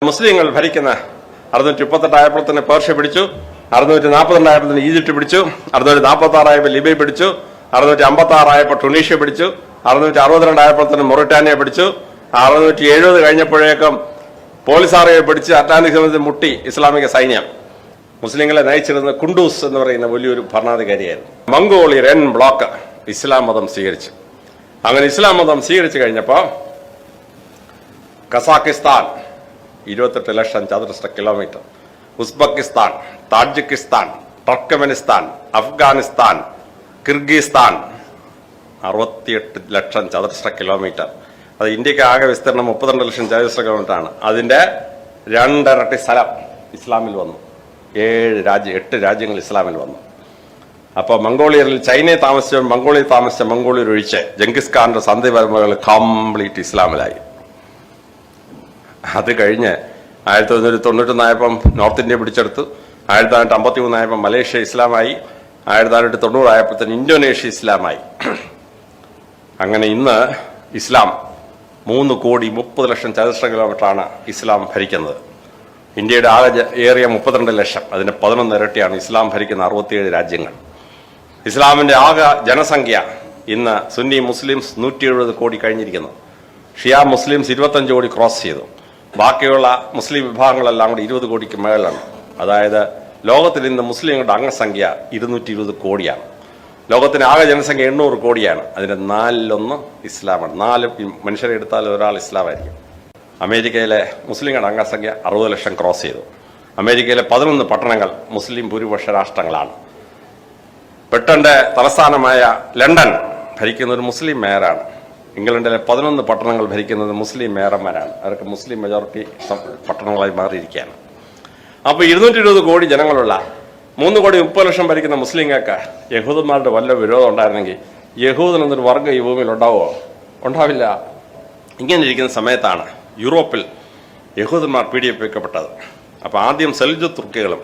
മുസ്ലിങ്ങൾ ഭരിക്കുന്ന 638 ആയപ്പോൾ തന്നെ പേർഷ്യ പിടിച്ചു, 642 ആയപ്പോൾ തന്നെ ഈജിപ്റ്റ് പിടിച്ചു, 646 ആയപ്പോൾ ലിബിയ പിടിച്ചു, 656 ആയപ്പോൾ ടുണീഷ്യ പിടിച്ചു, 662 ആയപ്പോൾ തന്നെ മൊറിറ്റാനിയ പിടിച്ചു, 670 കഴിഞ്ഞപ്പോഴേക്കും പോളിസാറിയെ പിടിച്ച് അറ്റ്ലാന്റിക് സമുദ്രത്തിൽ മുട്ടി ഇസ്ലാമിക സൈന്യം. മുസ്ലിങ്ങളെ നയിച്ചിരുന്ന കുണ്ടൂസ് എന്ന് പറയുന്ന വലിയൊരു ഭരണാധികാരിയായിരുന്നു. മംഗോളിയർ എൻ ബ്ലോക്ക് ഇസ്ലാം മതം സ്വീകരിച്ചു. അങ്ങനെ ഇസ്ലാം മതം സ്വീകരിച്ചു കഴിഞ്ഞപ്പോൾ കസാക്കിസ്ഥാൻ 28 ലക്ഷം ചതുരശ്ര kilometre, Uzbekistan, Tajikistan, Turkmenistan, Afghanistan, Kyrgyzstan 68 ലക്ഷം ചതുരശ്ര കിലോമീറ്റർ. അത് ഇന്ത്യക്ക് ആകെ വിസ്തീർണം 32 ലക്ഷം ചതുരശ്ര കിലോമീറ്റർ ആണ്. അതിന്റെ 2 ഇരട്ടി സ്ഥലം ഇസ്ലാമിൽ വന്നു. 8 രാജ്യങ്ങൾ ഇസ്ലാമിൽ വന്നു. അപ്പോൾ മംഗോളിയറിൽ ചൈനയെ താമസിച്ച മംഗോളിയർ ഒഴിച്ച് ജംഗിസ് ഖാന്റെ സന്ധി പരമ്പരകൾ കംപ്ലീറ്റ് ഇസ്ലാമിലായി. അത് കഴിഞ്ഞ് 1991 ആയപ്പം നോർത്ത് ഇന്ത്യ പിടിച്ചെടുത്തു. 1953 ആയപ്പോൾ മലേഷ്യ ഇസ്ലാമായി. 1990 ആയപ്പോഴത്തേന് ഇന്തോനേഷ്യ ഇസ്ലാമായി. അങ്ങനെ ഇന്ന് ഇസ്ലാം 3,30,00,000 ചതുരശ്ര കിലോമീറ്ററാണ് ഇസ്ലാം ഭരിക്കുന്നത്. ഇന്ത്യയുടെ ആകെ ഏറിയ 32 ലക്ഷം, അതിന്റെ 11 ഇരട്ടിയാണ് ഇസ്ലാം ഭരിക്കുന്ന 67 രാജ്യങ്ങൾ. ഇസ്ലാമിന്റെ ആകെ ജനസംഖ്യ ഇന്ന് സുന്നി മുസ്ലിംസ് 170 കോടി കഴിഞ്ഞിരിക്കുന്നു. ഷിയ മുസ്ലിംസ് 25 കോടി ക്രോസ് ചെയ്തു. ബാക്കിയുള്ള മുസ്ലിം വിഭാഗങ്ങളെല്ലാം കൂടി 20 കോടിക്ക് മേളിലാണ്. അതായത് ലോകത്തിൽ ഇന്ന് മുസ്ലിങ്ങളുടെ അംഗസംഖ്യ 220 കോടിയാണ്. ലോകത്തിന് ആകെ ജനസംഖ്യ 800 കോടിയാണ്. അതിന്റെ 4/1 ഇസ്ലാമാണ്. 4 മനുഷ്യരെ എടുത്താൽ ഒരാൾ ഇസ്ലാമായിരിക്കും. അമേരിക്കയിലെ മുസ്ലിങ്ങളുടെ അംഗസംഖ്യ 60 ലക്ഷം ക്രോസ് ചെയ്തു. അമേരിക്കയിലെ 11 പട്ടണങ്ങൾ മുസ്ലിം ഭൂരിപക്ഷ രാഷ്ട്രങ്ങളാണ്. ബ്രിട്ടന്റെ തലസ്ഥാനമായ ലണ്ടൻ ഭരിക്കുന്ന ഒരു മുസ്ലിം മേയറാണ്. ഇംഗ്ലണ്ടിലെ 11 പട്ടണങ്ങൾ ഭരിക്കുന്നത് മുസ്ലിം മേയർമാരാണ്. അവർക്ക് മുസ്ലിം മെജോറിറ്റി പട്ടണങ്ങളായി മാറിയിരിക്കുകയാണ്. അപ്പോൾ 220 കോടി ജനങ്ങളുള്ള 3,30,00,000 ഭരിക്കുന്ന മുസ്ലിങ്ങൾക്ക് യഹൂദന്മാരുടെ വല്ല വിരോധം ഉണ്ടായിരുന്നെങ്കിൽ യഹൂദൻ എന്നൊരു വർഗ്ഗം ഈ ഭൂമിയിൽ ഉണ്ടാവുമോ? ഉണ്ടാവില്ല. ഇങ്ങനെ ഇരിക്കുന്ന സമയത്താണ് യൂറോപ്പിൽ യഹൂദന്മാർ പീഡിപ്പിക്കപ്പെട്ടത്. അപ്പോൾ ആദ്യം സെൽജുക് തുർക്കികളും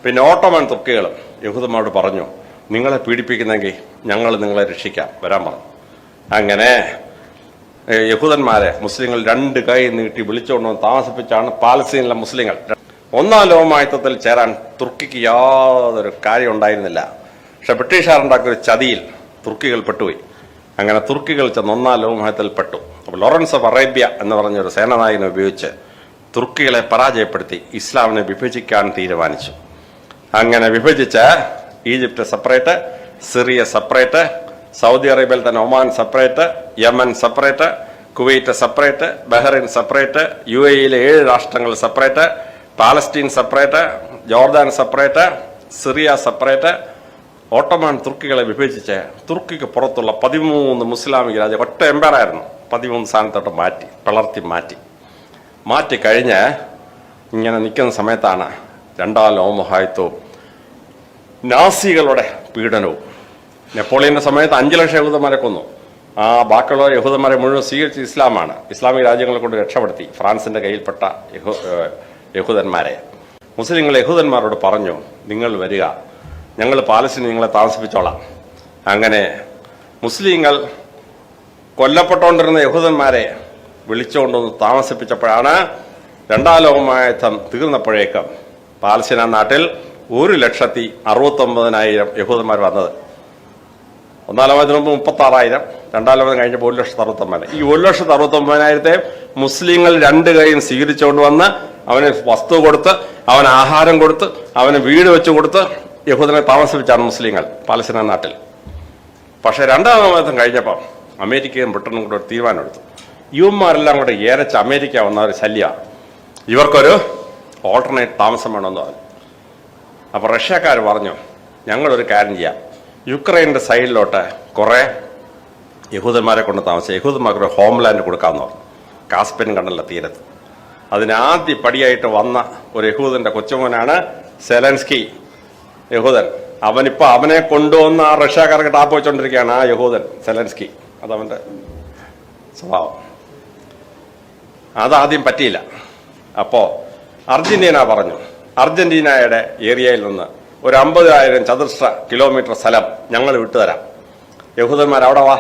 പിന്നെ ഓട്ടോമൻ തുർക്കികളും യഹൂദന്മാരോട് പറഞ്ഞു, നിങ്ങളെ പീഡിപ്പിക്കുന്നെങ്കിൽ ഞങ്ങൾ നിങ്ങളെ രക്ഷിക്കാം, വരാൻ പറഞ്ഞു. അങ്ങനെ യഹൂദന്മാരെ മുസ്ലിങ്ങൾ 2 കൈ നീട്ടി വിളിച്ചുകൊണ്ട് താമസിപ്പിച്ചാണ് പാലസ്തീനിലെ മുസ്ലിങ്ങൾ. 1-ാം ലോകമഹായുദ്ധത്തിൽ ചേരാൻ തുർക്കിക്ക് യാതൊരു കാര്യം ഉണ്ടായിരുന്നില്ല. പക്ഷെ ബ്രിട്ടീഷുകാരുണ്ടാക്കിയ ഒരു ചതിയിൽ തുർക്കികൾ പെട്ടുപോയി. അങ്ങനെ തുർക്കികൾ ചെന്ന് 1-ാം ലോകമഹായുദ്ധത്തിൽ പെട്ടു. അപ്പോൾ ലോറൻസ് ഓഫ് അറേബ്യ എന്ന് പറഞ്ഞൊരു സേനാനായകനെ ഉപയോഗിച്ച് തുർക്കികളെ പരാജയപ്പെടുത്തി ഇസ്ലാമിനെ വിഭജിക്കാൻ തീരുമാനിച്ചു. അങ്ങനെ വിഭജിച്ച് Egypt separate, Syria separate, Saudi അറേബ്യയിൽ തന്നെ Oman separate, Yemen separate, Kuwait separate, Bahrain separate, UAE-യിലെ 7 രാഷ്ട്രങ്ങൾ separate, Palestine separate, Jordan separate, Syria separate. Ottoman തുർക്കികളെ വിഭജിച്ച് തുർക്കിക്ക് പുറത്തുള്ള 13 മുസ്ലാമിക രാജ്യം ഒറ്റ എംപയറായിരുന്നു. 13 സ്ഥാനത്തോട്ട് മാറ്റി കഴിഞ്ഞ് ഇങ്ങനെ നിൽക്കുന്ന സമയത്താണ് 2-ാം ലോകമഹായുദ്ധവും നാസികളുടെ പീഡനവും. നെപ്പോളിയന്റെ സമയത്ത് 5 ലക്ഷം യഹൂദന്മാരെ കൊന്നു. ബാക്കിയുള്ള യഹൂദന്മാരെ മുഴുവൻ സ്വീകരിച്ച് ഇസ്ലാമാണ്. ഇസ്ലാമിക രാജ്യങ്ങളെ കൊണ്ട് രക്ഷപ്പെടുത്തി ഫ്രാൻസിന്റെ കയ്യിൽപ്പെട്ട യഹൂദന്മാരെ. മുസ്ലിങ്ങൾ യഹൂദന്മാരോട് പറഞ്ഞു, നിങ്ങൾ വരിക, ഞങ്ങൾ പാലസ്തീനിൽ നിങ്ങളെ താമസിപ്പിച്ചോളാം. അങ്ങനെ മുസ്ലിങ്ങൾ കൊല്ലപ്പെട്ടുകൊണ്ടിരുന്ന യഹൂദന്മാരെ വിളിച്ചുകൊണ്ടൊന്ന് താമസിപ്പിച്ചപ്പോഴാണ് 2-ാം ലോകമഹായുദ്ധം തീർന്നപ്പോഴേക്കും പാലസ്തീന നാട്ടിൽ 1,69,000 യഹൂദന്മാർ വന്നത്. 1-ാം ലോകത്തിന് മുമ്പ് 36,000, 2-ാം ലോകം കഴിഞ്ഞപ്പോൾ 1,69,000. ഈ 1,69,000 മുസ്ലിങ്ങൾ 2 കൈയും സ്വീകരിച്ചുകൊണ്ട് വന്ന് അവന് വസ്തു കൊടുത്ത്, അവന് ആഹാരം കൊടുത്ത്, അവന് വീട് വെച്ച് കൊടുത്ത് യഹൂദനെ താമസിപ്പിച്ചാണ് മുസ്ലിങ്ങൾ പാലസ്തീന നാട്ടിൽ. പക്ഷെ 2-ാം ലോകയുദ്ധം കഴിഞ്ഞപ്പോൾ അമേരിക്കയും ബ്രിട്ടനും കൂടെ ഒരു തീരുമാനമെടുത്തു. യുവന്മാരെല്ലാം കൂടെ ഏരച്ച് അമേരിക്ക വന്ന ഒരു ശല്യമാണ്, ഇവർക്കൊരു ഓൾട്ടർനേറ്റ് താമസം വേണമെന്ന് പറഞ്ഞു. അപ്പോൾ റഷ്യക്കാർ പറഞ്ഞു, ഞങ്ങളൊരു കാര്യം ചെയ്യാം, യുക്രൈൻ്റെ സൈഡിലോട്ട് കുറേ യഹൂദന്മാരെ കൊണ്ട് താമസിച്ച യഹൂദന്മാർക്കൊരു ഹോംലാൻഡ് കൊടുക്കാമെന്ന് പറഞ്ഞു, കാസ്പിയൻ കടലിൻ്റെ തീരത്ത്. അതിനാദ്യ പടിയായിട്ട് വന്ന ഒരു യഹൂദന്റെ കൊച്ചുമോനാണ് സെലൻസ്കി യഹൂദൻ. അവനെ കൊണ്ടുവന്ന് ആ റഷ്യക്കാർക്ക് ടാപ്പ് വെച്ചുകൊണ്ടിരിക്കുകയാണ് ആ യഹൂദൻ സെലൻസ്കി. അതവന്റെ സ്വഭാവം. അതാദ്യം പറ്റിയില്ല. അപ്പോൾ അർജന്റീന പറഞ്ഞു, അർജന്റീനയുടെ ഏരിയയിൽ നിന്ന് ഒരു 50,000 ചതുരശ്ര കിലോമീറ്റർ സ്ഥലം ഞങ്ങൾ വിട്ടുതരാം, യഹൂദന്മാർ അവിടെ വാ,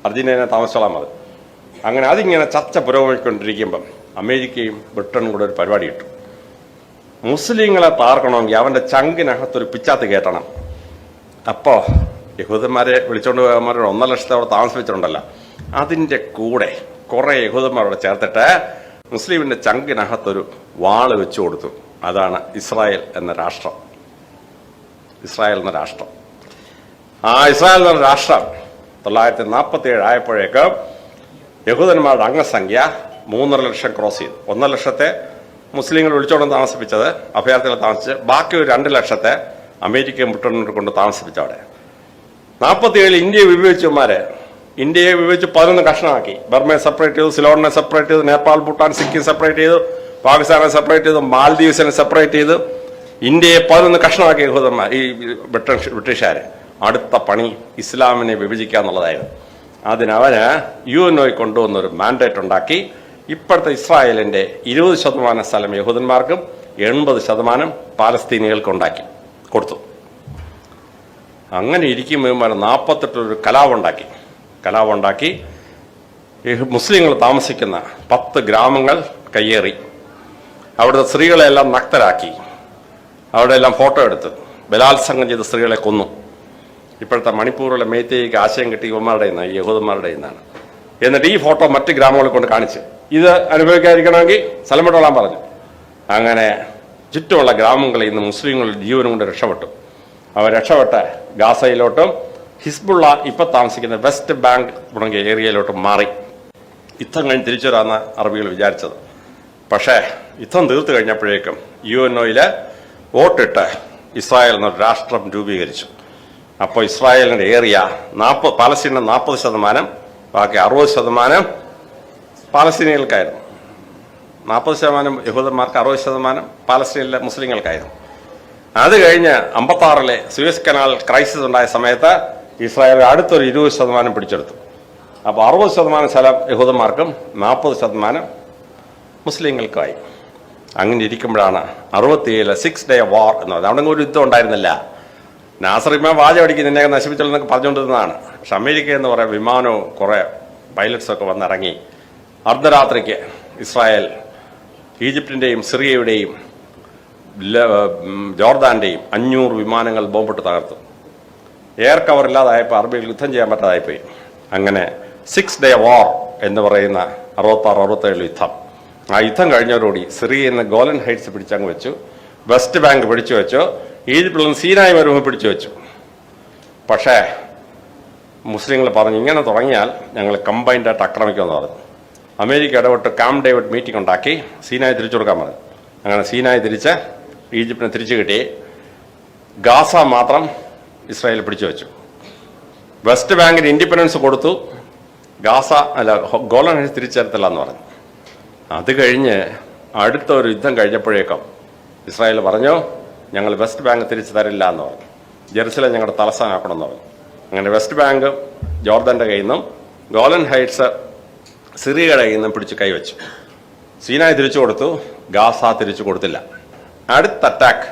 അർജന്റീന താമസിച്ചോളാം. അത് അങ്ങനെ അതിങ്ങനെ ചർച്ച പുരോഗമിക്കൊണ്ടിരിക്കുമ്പം അമേരിക്കയും ബ്രിട്ടനും കൂടെ ഒരു പരിപാടി ഇട്ടു. മുസ്ലിങ്ങളെ താർക്കണമെങ്കിൽ അവന്റെ ചങ്കിനകത്തൊരു പിച്ചാത്തി കയറ്റണം. അപ്പോ യഹൂദന്മാരെ വിളിച്ചോണ്ട് പോയവന്മാരുടെ 1.5 ലക്ഷത്തെ അവിടെ താമസിപ്പിച്ചിട്ടുണ്ടല്ലോ, അതിന്റെ കൂടെ കുറെ യഹൂദന്മാരോട് ചേർത്തിട്ട് മുസ്ലിമിന്റെ ചങ്കിനകത്തൊരു വാള് വെച്ചു കൊടുത്തു. അതാണ് ഇസ്രായേൽ എന്ന രാഷ്ട്രം. ഇസ്രായേൽ എന്ന രാഷ്ട്രം എന്ന രാഷ്ട്രം 947 ആയപ്പോഴേക്ക് യഹൂദന്മാരുടെ അംഗസംഖ്യ 3.5 ലക്ഷം ക്രോസ് ചെയ്തു. 1.5 ലക്ഷത്തെ മുസ്ലിങ്ങൾ വിളിച്ചോണ്ട് താമസിപ്പിച്ചത്, അഭയാർത്ഥികൾ താമസിച്ച്, ബാക്കി ഒരു 2 ലക്ഷത്തെ അമേരിക്കയും ബ്രിട്ടനും കൊണ്ട് താമസിപ്പിച്ചവിടെ. 47 ഇന്ത്യയെ വിഭജിച്ചമാര് ഇന്ത്യയെ വിഭജിച്ച് 11 കഷ്ണമാക്കി. ബർമയെ സെപ്പറേറ്റ് ചെയ്തു, സിലോണിനെ സെപ്പറേറ്റ് ചെയ്തു, നേപ്പാൾ, ഭൂട്ടാൻ, സിക്കിം സെപ്പറേറ്റ് ചെയ്തു, പാകിസ്ഥാനെ സെപ്പറേറ്റ് ചെയ്തു, മാൽദീവ്സിനെ സെപ്പറേറ്റ് ചെയ്തു. ഇന്ത്യയെ 11 കഷ്ണമാക്കി യഹൂദന്മാർ, ഈ ബ്രിട്ടീഷുകാര്. അടുത്ത പണി ഇസ്ലാമിനെ വിഭജിക്കുക എന്നുള്ളതായിരുന്നു. അതിനവന് UNO കൊണ്ടുവന്നൊരു മാൻഡേറ്റ് ഉണ്ടാക്കി. ഇപ്പോഴത്തെ ഇസ്രായേലിന്റെ 20% സ്ഥലം യഹൂദന്മാർക്കും 80% പാലസ്തീനികൾക്കും ഉണ്ടാക്കി കൊടുത്തു. അങ്ങനെ ഇരിക്കുമ്പോൾ 48 കലാപുണ്ടാക്കി മുസ്ലിങ്ങൾ താമസിക്കുന്ന 10 ഗ്രാമങ്ങൾ കയ്യേറി. അവിടുത്തെ സ്ത്രീകളെല്ലാം നഗ്നരാക്കി. അവിടെ എല്ലാം ഫോട്ടോ എടുത്ത് ബലാത്സംഗം ചെയ്ത് സ്ത്രീകളെ കൊന്നു. ഇപ്പോഴത്തെ മണിപ്പൂരിലെ മേത്തേക്ക് ആശയം കിട്ടി ഇവന്മാരുടെ ഈ യഹൂദന്മാരുടെ നിന്നാണ്. എന്നിട്ട് ഈ ഫോട്ടോ മറ്റ് ഗ്രാമങ്ങളിൽ കൊണ്ട് കാണിച്ച് ഇത് അനുഭവിക്കാതിരിക്കണമെങ്കിൽ സ്ഥലം വിട്ടോളാൻ പറഞ്ഞു. അങ്ങനെ ചുറ്റുമുള്ള ഗ്രാമങ്ങളിൽ ഇന്ന് മുസ്ലിങ്ങൾ ജീവനും കൊണ്ട് രക്ഷപ്പെട്ടു. അവർ രക്ഷപ്പെട്ട് ഗാസയിലോട്ടും ഹിസ്ബുള്ള ഇപ്പം താമസിക്കുന്ന വെസ്റ്റ് ബാങ്ക് തുടങ്ങിയ ഏരിയയിലോട്ടും മാറി. യുദ്ധം കഴിഞ്ഞ് തിരിച്ചു വരാമെന്ന് അറബികൾ വിചാരിച്ചത്. പക്ഷേ യുദ്ധം തീർത്തു കഴിഞ്ഞപ്പോഴേക്കും UNO വോട്ടിട്ട് ഇസ്രായേൽ എന്നൊരു രാഷ്ട്രം രൂപീകരിച്ചു. അപ്പോൾ ഇസ്രായേലിന്റെ ഏരിയ പാലസ്തീനിന്റെ 40%, ബാക്കി 60% പാലസ്തീനികൾക്കായിരുന്നു. 40% യഹൂദന്മാർക്ക്, 60% പാലസ്തീനിലെ മുസ്ലിങ്ങൾക്കായിരുന്നു. അത് കഴിഞ്ഞ് 56 സുയസ് കനാൽ ക്രൈസിസ് ഉണ്ടായ സമയത്ത് ഇസ്രായേൽ അടുത്തൊരു 20% പിടിച്ചെടുത്തു. അപ്പോൾ 60% സ്ഥലം യഹൂദന്മാർക്കും 40% മുസ്ലിങ്ങൾക്കുമായി. അങ്ങനെ ഇരിക്കുമ്പോഴാണ് 67 6 ഡേ വാർ എന്ന് പറയുന്നത്. അവിടെ ഒരു യുദ്ധം ഉണ്ടായിരുന്നില്ല. നാസറിമ വാചടിക്ക് നിന്നെ നശിപ്പിച്ചോളെന്നൊക്കെ പറഞ്ഞുകൊണ്ടിരുന്നതാണ്. പക്ഷെ അമേരിക്ക എന്ന് പറയാൻ വിമാനവും കുറെ പൈലറ്റ്സൊക്കെ വന്നിറങ്ങി. അർദ്ധരാത്രിക്ക് ഇസ്രായേൽ ഈജിപ്തിന്റെയും സിറിയയുടെയും ജോർദാന്റെയും 500 വിമാനങ്ങൾ ബോംബിട്ട് തകർത്തു. എയർ കവർ ഇല്ലാതായപ്പോൾ അറബികൾ യുദ്ധം ചെയ്യാൻ പറ്റാതായിപ്പോയി. അങ്ങനെ 6 ഡേ വാർ എന്ന് പറയുന്ന 66-67 യുദ്ധം. ആ യുദ്ധം കഴിഞ്ഞവരോടി സിറിയയിൽ നിന്ന് ഗോലൻ ഹൈറ്റ്സ് പിടിച്ചങ്ങ് വെച്ചു, വെസ്റ്റ് ബാങ്ക് പിടിച്ചു വെച്ചു, ഈജിപ്തിൽ നിന്ന് സീനായ് മരുഭൂമി പിടിച്ചു വെച്ചു. പക്ഷേ മുസ്ലിങ്ങൾ പറഞ്ഞു ഇങ്ങനെ തുടങ്ങിയാൽ ഞങ്ങൾ കമ്പൈൻഡായിട്ട് ആക്രമിക്കുമെന്ന് പറഞ്ഞു. അമേരിക്ക ഇടപെട്ട് ക്യാമ്പ് ഡേവിഡ് മീറ്റിംഗ് ഉണ്ടാക്കി സീനായ് തിരിച്ചു കൊടുക്കാൻ പറഞ്ഞു. അങ്ങനെ സീനായ് തിരിച്ച് ഈജിപ്തിനെ തിരിച്ചു കിട്ടി. ഗാസ മാത്രം ഇസ്രായേൽ പിടിച്ചു വെച്ചു. വെസ്റ്റ് ബാങ്കിന് ഇൻഡിപെൻഡൻസ് കൊടുത്തു. ഗോലൻ ഹൈറ്റ്സ് തിരിച്ചെടുത്തില്ല എന്ന് പറഞ്ഞു. അത് കഴിഞ്ഞ് അടുത്ത ഒരു യുദ്ധം കഴിഞ്ഞപ്പോഴേക്കും ഇസ്രായേൽ പറഞ്ഞു ഞങ്ങൾ വെസ്റ്റ് ബാങ്ക് തിരിച്ചു തരില്ല എന്ന് പറഞ്ഞു. ജെറുസലേം ഞങ്ങളുടെ തലസ്ഥാനമാക്കണമെന്ന് പറഞ്ഞു. അങ്ങനെ വെസ്റ്റ് ബാങ്ക് ജോർദന്റെ കയ്യിൽ നിന്നും ഗോലൻ ഹൈറ്റ്സ് സിറിയയുടെ കയ്യിൽ നിന്നും പിടിച്ച് കൈവച്ചു. സീനായ് തിരിച്ചു കൊടുത്തു, ഗാസ തിരിച്ചു കൊടുത്തില്ല. അടുത്ത അറ്റാക്ക്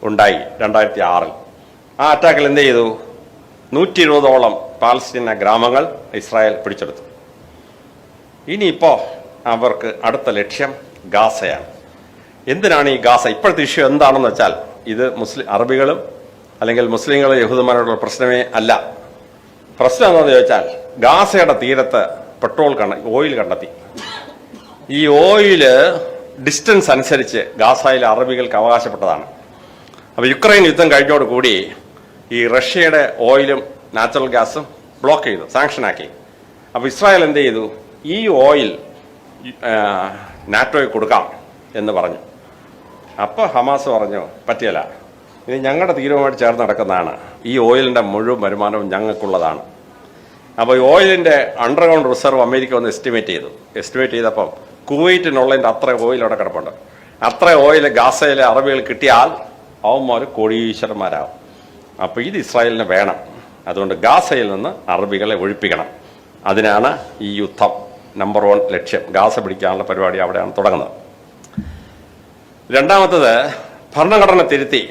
ഉണ്ടായി 2006. ആ അറ്റാക്കിൽ എന്ത് ചെയ്തു? 120ഓളം പാലസ്തീന ഗ്രാമങ്ങൾ ഇസ്രായേൽ പിടിച്ചെടുത്തു. ഇനിയിപ്പോ അവർക്ക് അടുത്ത ലക്ഷ്യം ഗാസയാണ്. എന്തിനാണ് ഈ ഗാസ? ഇപ്പോഴത്തെ ഇഷ്യൂ എന്താണെന്ന് വെച്ചാൽ ഇത് അറബികളും അല്ലെങ്കിൽ മുസ്ലിങ്ങളും യഹൂദന്മാരോടുള്ള പ്രശ്നമേ അല്ല. പ്രശ്നം എന്താണെന്ന് ചോദിച്ചാൽ ഗാസയുടെ തീരത്ത് ഓയിൽ കണ്ടെത്തി. ഈ ഓയില് ഡിസ്റ്റൻസ് അനുസരിച്ച് ഗാസയിലെ അറബികൾക്ക് അവകാശപ്പെട്ടതാണ്. അപ്പോൾ യുക്രൈൻ യുദ്ധം കഴിഞ്ഞോടുകൂടി ഈ റഷ്യയുടെ ഓയിലും നാച്ചുറൽ ഗ്യാസും ബ്ലോക്ക് ചെയ്തു, സാങ്ഷനാക്കി. അപ്പോൾ ഇസ്രായേൽ എന്ത് ചെയ്തു? ഈ ഓയിൽ നാറ്റോയ്ക്ക് കൊടുക്കാം എന്ന് പറഞ്ഞു. അപ്പോൾ ഹമാസ് പറഞ്ഞു പറ്റിയല്ല, ഇത് ഞങ്ങളുടെ തീരുമാനമായിട്ട് ചേർന്ന് നടക്കുന്നതാണ്, ഈ ഓയിലിൻ്റെ മുഴുവൻ വരുമാനവും ഞങ്ങൾക്കുള്ളതാണ്. അപ്പോൾ ഈ ഓയിലിൻ്റെ അണ്ടർഗ്രൗണ്ട് റിസർവ് അമേരിക്ക ഒന്ന് എസ്റ്റിമേറ്റ് ചെയ്തപ്പം കുവൈറ്റിനുള്ളതിൻ്റെ അത്ര ഓയിൽ അവിടെ കിടപ്പുണ്ട്. അത്ര ഓയിൽ ഗാസയിലെ അറബികൾ കിട്ടിയാൽ അവന്മാർ കോടീശ്വരന്മാരാകും. അപ്പോൾ ഇത് ഇസ്രായേലിന് വേണം. അതുകൊണ്ട് ഗാസയിൽ നിന്ന് അറബികളെ ഒഴിപ്പിക്കണം. അതിനാണ് ഈ യുദ്ധം നമ്പർ 1 ലക്ഷ്യം. ഗാസ പിടിക്കാനുള്ള പരിപാടി അവിടെയാണ് തുടങ്ങുന്നത്. രണ്ടാമത്തത്, ഭരണഘടന തിരുത്തി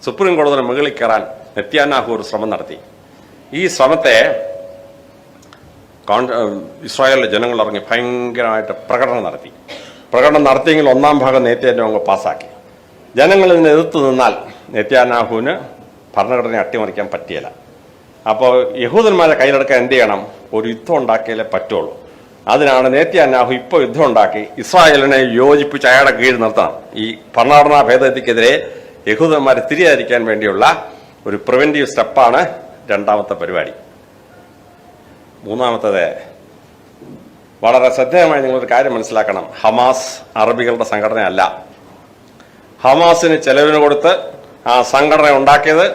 സുപ്രീം കോടതിയുടെ മുകളിൽ കയറാൻ നെത്യാനാഹു ഒരു ശ്രമം നടത്തി. ഈ ശ്രമത്തെ ഇസ്രായേലിലെ ജനങ്ങൾ ഇറങ്ങി ഭയങ്കരമായിട്ട് പ്രകടനം നടത്തി. പ്രകടനം നടത്തിയെങ്കിൽ ഒന്നാം ഭാഗം നെത്യാനാഹു പാസ്സാക്കി. ജനങ്ങൾ ഇതിനെ എതിർത്ത് നിന്നാൽ നെത്യാനാഹുവിന് ഭരണഘടനയെ അട്ടിമറിക്കാൻ പറ്റിയില്ല. അപ്പോൾ യഹൂദന്മാരെ കയ്യിലെടുക്കാൻ എന്ത് ചെയ്യണം? ഒരു യുദ്ധം ഉണ്ടാക്കിയാലേ പറ്റുള്ളൂ. അതിനാണ് നെത്യാനാഹു ഇപ്പോൾ യുദ്ധം ഉണ്ടാക്കി ഇസ്രായേലിനെ യോജിപ്പിച്ച് അയാളുടെ കീഴിൽ നിർത്തണം. ഈ ഭരണഘടനാ ഭേദഗതിക്കെതിരെ യഹൂദന്മാരെ തിരിയാതിരിക്കാൻ വേണ്ടിയുള്ള ഒരു പ്രിവെന്റീവ് സ്റ്റെപ്പാണ് രണ്ടാമത്തെ പരിപാടി. മൂന്നാമത്തത്, വളരെ ശ്രദ്ധേയമായി നിങ്ങളൊരു കാര്യം മനസ്സിലാക്കണം. ഹമാസ് അറബികളുടെ സംഘടനയല്ല. ഹമാസിന് ചെലവിന് കൊടുത്ത് ആ സംഘടന ഉണ്ടാക്കിയത്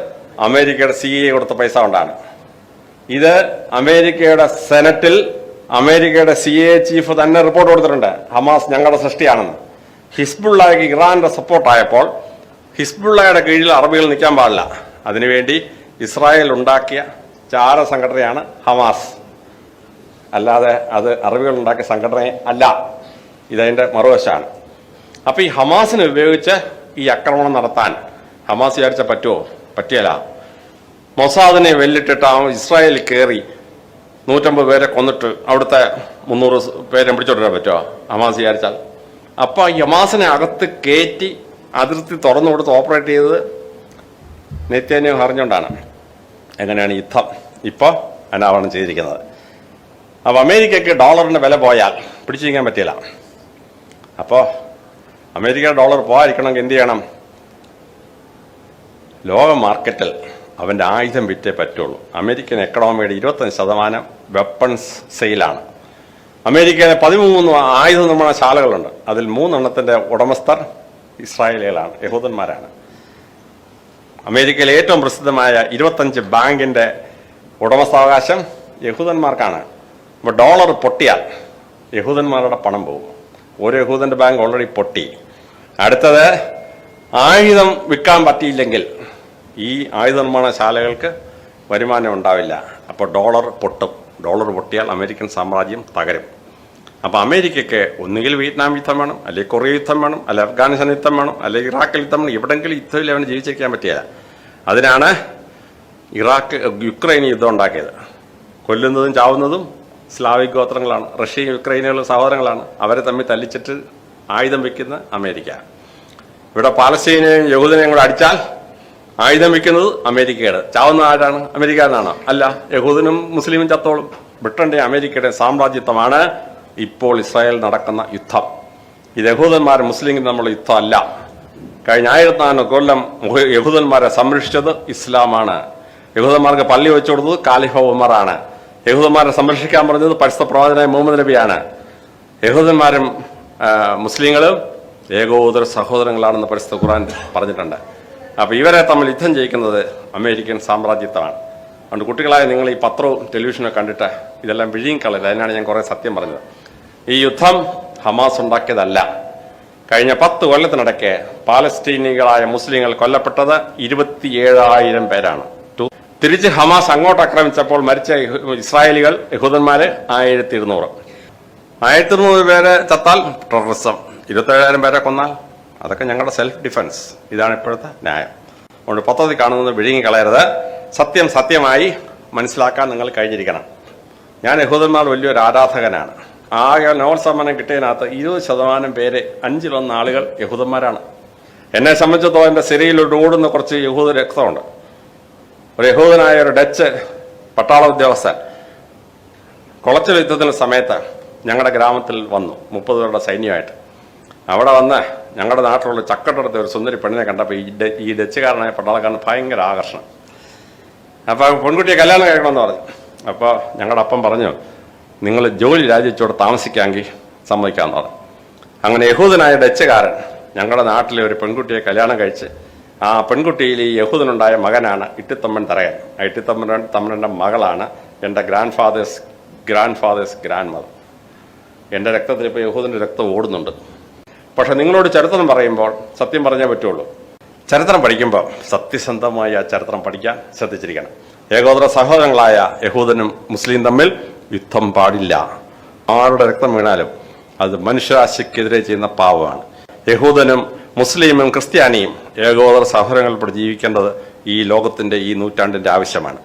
അമേരിക്കയുടെ CIA കൊടുത്ത പൈസ കൊണ്ടാണ്. ഇത് അമേരിക്കയുടെ സെനറ്റിൽ അമേരിക്കയുടെ CIA ചീഫ് തന്നെ റിപ്പോർട്ട് കൊടുത്തിട്ടുണ്ട്, ഹമാസ് ഞങ്ങളുടെ സൃഷ്ടിയാണെന്ന്. ഹിസ്ബുള്ളയ്ക്ക് ഇറാന്റെ സപ്പോർട്ടായപ്പോൾ ഹിസ്ബുള്ളയുടെ കീഴിൽ അറബികൾ നിൽക്കാൻ പാടില്ല. അതിനുവേണ്ടി ഇസ്രായേൽ ഉണ്ടാക്കിയ ചാര സംഘടനയാണ് ഹമാസ്, അല്ലാതെ അത് അറബികൾ ഉണ്ടാക്കിയ സംഘടന അല്ല. ഇതതിന്റെ മറുവശമാണ്. അപ്പൊ ഈ ഹമാസിനെ ഉപയോഗിച്ച് ഈ ആക്രമണം നടത്താൻ ഹമാസ് വിചാരിച്ച പറ്റുമോ? പറ്റിയല്ല. മൊസാദിനെ വെല്ലിട്ടിട്ട് ഇസ്രായേലിൽ കയറി 150 പേരെ കൊന്നിട്ട് അവിടുത്തെ 300 പേരെ പിടിച്ചോണ്ടിരാൻ പറ്റുമോ ഹമാസ് വിചാരിച്ചാൽ? അപ്പൊ ഈ ഹമാസിനെ അകത്ത് കയറ്റി അതിർത്തി തുറന്നു കൊടുത്ത് ഓപ്പറേറ്റ് ചെയ്തത് നെത്യാനാഹു അറിഞ്ഞുകൊണ്ടാണ്. എങ്ങനെയാണ് യുദ്ധം ഇപ്പോൾ അനാവരണം ചെയ്തിരിക്കുന്നത്. അപ്പൊ അമേരിക്കയ്ക്ക് ഡോളറിന്റെ വില പോയാൽ പിടിച്ചിരിക്കാൻ പറ്റില്ല. അപ്പോൾ അമേരിക്കയുടെ ഡോളർ പോകാതിരിക്കണമെങ്കിൽ എന്ത് ചെയ്യണം? ലോക മാർക്കറ്റിൽ അവന്റെ ആയുധം വിറ്റേ പറ്റുള്ളൂ. അമേരിക്കൻ എക്കണോമിയുടെ 25% വെപ്പൺസ് സെയിലാണ്. അമേരിക്കയിലെ 13 ആയുധ നിർമ്മാണ ശാലകളുണ്ട്. അതിൽ 3 എണ്ണത്തിന്റെ ഉടമസ്ഥർ ഇസ്രായേലികളാണ്, യഹൂദന്മാരാണ്. അമേരിക്കയിലെ ഏറ്റവും പ്രസിദ്ധമായ 25 ബാങ്കിന്റെ ഉടമസ്ഥാവകാശം യഹൂദന്മാർക്കാണ്. അപ്പോൾ ഡോളർ പൊട്ടിയാൽ യഹൂദന്മാരുടെ പണം പോകും. ഒരു യഹൂദന്റെ ബാങ്ക് ഓൾറെഡി പൊട്ടി. അടുത്തത്, ആയുധം വിൽക്കാൻ പറ്റിയില്ലെങ്കിൽ ഈ ആയുധ നിർമ്മാണ ശാലകൾക്ക് വരുമാനം ഉണ്ടാവില്ല. അപ്പോൾ ഡോളർ പൊട്ടും. ഡോളർ പൊട്ടിയാൽ അമേരിക്കൻ സാമ്രാജ്യം തകരും. അപ്പൊ അമേരിക്കയ്ക്ക് ഒന്നുകിൽ വിയറ്റ്നാം യുദ്ധം വേണം, അല്ലെങ്കിൽ കൊറിയ യുദ്ധം വേണം, അല്ലെങ്കിൽ അഫ്ഗാനിസ്ഥാൻ യുദ്ധം വേണം, അല്ലെങ്കിൽ ഇറാഖിൽ യുദ്ധം വേണം. എവിടെങ്കിലും യുദ്ധത്തിൽ അവന് ജീവിച്ചിരിക്കാൻ പറ്റില്ല. അതിനാണ് യുക്രൈൻ യുദ്ധം ഉണ്ടാക്കിയത്. കൊല്ലുന്നതും ചാവുന്നതും സ്ലാവിക് ഗോത്രങ്ങളാണ്. റഷ്യയും യുക്രൈനുകളും സഹോദരങ്ങളാണ്. അവരെ തമ്മിൽ തല്ലിച്ചിട്ട് ആയുധം വെക്കുന്ന അമേരിക്ക. ഇവിടെ പാലസ്തീനെയും യഹൂദനെയും കൂടെ അടിച്ചാൽ ആയുധം വെക്കുന്നത് അമേരിക്കയുടെ. ചാവുന്ന ആരാണ്? അമേരിക്കാരനാണോ? അല്ല, യഹൂദനും മുസ്ലിമും ചത്തോളും. ബ്രിട്ടന്റെ അമേരിക്കയുടെ സാമ്രാജ്യത്വമാണ് ഇപ്പോൾ ഇസ്രായേൽ നടക്കുന്ന യുദ്ധം. ഇത് യഹൂദന്മാരും മുസ്ലിങ്ങളും തമ്മിലുള്ള യുദ്ധമല്ല. കഴിഞ്ഞ 1400 കൊല്ലം യഹൂദന്മാരെ സംരക്ഷിച്ചത് ഇസ്ലാമാണ്. യഹൂദന്മാർക്ക് പള്ളി വെച്ചു കൊടുത്തത് ഖാലിഫ ഉമറാണ്. യഹൂദന്മാരെ സംരക്ഷിക്കാൻ പറഞ്ഞത് പരിശുദ്ധ പ്രവാചകനായ മുഹമ്മദ് നബിയാണ്. യഹൂദന്മാരും മുസ്ലിങ്ങളും ഏകോദര സഹോദരങ്ങളാണെന്ന് പരിശുദ്ധ ഖുർആൻ പറഞ്ഞിട്ടുണ്ട്. അപ്പൊ ഇവരെ തമ്മിൽ യുദ്ധം ചെയ്യിക്കുന്നത് അമേരിക്കൻ സാമ്രാജ്യത്വമാണ്. അതുകൊണ്ട് കുട്ടികളായ നിങ്ങൾ ഈ പത്രവും ടെലിവിഷനൊക്കെ കണ്ടിട്ട് ഇതെല്ലാം വിഴിയും കളയില്ല. അതിനാണ് ഞാൻ കുറെ സത്യം പറഞ്ഞത്. ഈ യുദ്ധം ഹമാസ് ഉണ്ടാക്കിയതല്ല. കഴിഞ്ഞ 10 കൊല്ലത്തിനിടയ്ക്ക് പാലസ്തീനികളായ മുസ്ലിങ്ങൾ കൊല്ലപ്പെട്ടത് 27,000 പേരാണ്. തിരിച്ച് ഹമാസ് അങ്ങോട്ട് ആക്രമിച്ചപ്പോൾ മരിച്ച ഇസ്രായേലികൾ യഹൂദന്മാര് 1200. 1200 പേരെ ചത്താൽ ടെററിസം. 27,000 പേരെ കൊന്നാൽ അതൊക്കെ ഞങ്ങളുടെ സെൽഫ് ഡിഫൻസ്. ഇതാണ് ഇപ്പോഴത്തെ ന്യായം. അതുകൊണ്ട് പദ്ധതി കാണുന്നത് വിഴുങ്ങി കളയരുത്. സത്യം സത്യമായി മനസ്സിലാക്കാൻ നിങ്ങൾ കഴിഞ്ഞിരിക്കണം. ഞാൻ യഹൂദന്മാർ വലിയൊരു ആരാധകനാണ്. ആകെ നോബൽ സമ്മാനം കിട്ടിയതിനകത്ത് 20% പേര് 5-1 ആളുകൾ യഹൂദന്മാരാണ്. എന്നെ സംബന്ധിച്ചിടത്തോളം എന്റെ സിരയിൽ ഓടുന്ന കുറച്ച് യഹൂദ രക്തമുണ്ട്. ഒരു യഹൂദനായ ഒരു ഡച്ച് പട്ടാള ഉദ്യോഗസ്ഥൻ കുളച്ചൽ യുദ്ധത്തിന് സമയത്ത് ഞങ്ങളുടെ ഗ്രാമത്തിൽ വന്നു 30 പേരുടെ സൈന്യമായിട്ട്. അവിടെ വന്ന് ഞങ്ങളുടെ നാട്ടിലുള്ള ചക്കട്ടടുത്ത ഒരു സുന്ദരി പെണ്ണിനെ കണ്ടപ്പോൾ ഈ ഡച്ചുകാരനായ പട്ടാളക്കാരന് ഭയങ്കര ആകർഷണം. അപ്പൊ പെൺകുട്ടിയെ കല്യാണം കഴിക്കണമെന്ന് പറഞ്ഞു. അപ്പോൾ ഞങ്ങളുടെ അപ്പം പറഞ്ഞു, നിങ്ങൾ ജോലി രാജിച്ചോടെ താമസിക്കാമെങ്കിൽ സമ്മതിക്കാമെന്ന് പറഞ്ഞു. അങ്ങനെ യഹൂദനായ ഡച്ചുകാരൻ ഞങ്ങളുടെ നാട്ടിലെ ഒരു പെൺകുട്ടിയെ കല്യാണം കഴിച്ച് ആ പെൺകുട്ടിയിൽ ഈ യഹൂദനുണ്ടായ മകനാണ് ഇട്ടിത്തമ്മൻ തറയൻ. ആ ഇട്ടിത്തമ്മൻ്റെ മകളാണ് എൻ്റെ ഗ്രാൻഡ് ഫാദേഴ്സ് ഗ്രാൻഡ് മദർ. എൻ്റെ രക്തത്തിൽ ഇപ്പോൾ യഹൂദൻ്റെ രക്തം ഓടുന്നുണ്ട്. പക്ഷെ നിങ്ങളോട് ചരിത്രം പറയുമ്പോൾ സത്യം പറഞ്ഞേ പറ്റുള്ളൂ. ചരിത്രം പഠിക്കുമ്പോൾ സത്യസന്ധമായി ആ ചരിത്രം പഠിക്കാൻ ശ്രദ്ധിച്ചിരിക്കണം. ഏകോദര സഹോദരങ്ങളായ യഹൂദനും മുസ്ലിം തമ്മിൽ യുദ്ധം പാടില്ല. ആരുടെ രക്തം വീണാലും അത് മനുഷ്യരാശിക്കെതിരെ ചെയ്യുന്ന പാവമാണ്. യഹൂദനും മുസ്ലിമും ക്രിസ്ത്യാനിയും ഏകോദര സഹോദരങ്ങൾ ജീവിക്കേണ്ടത് ഈ ലോകത്തിന്റെ ഈ നൂറ്റാണ്ടിന്റെ ആവശ്യമാണ്.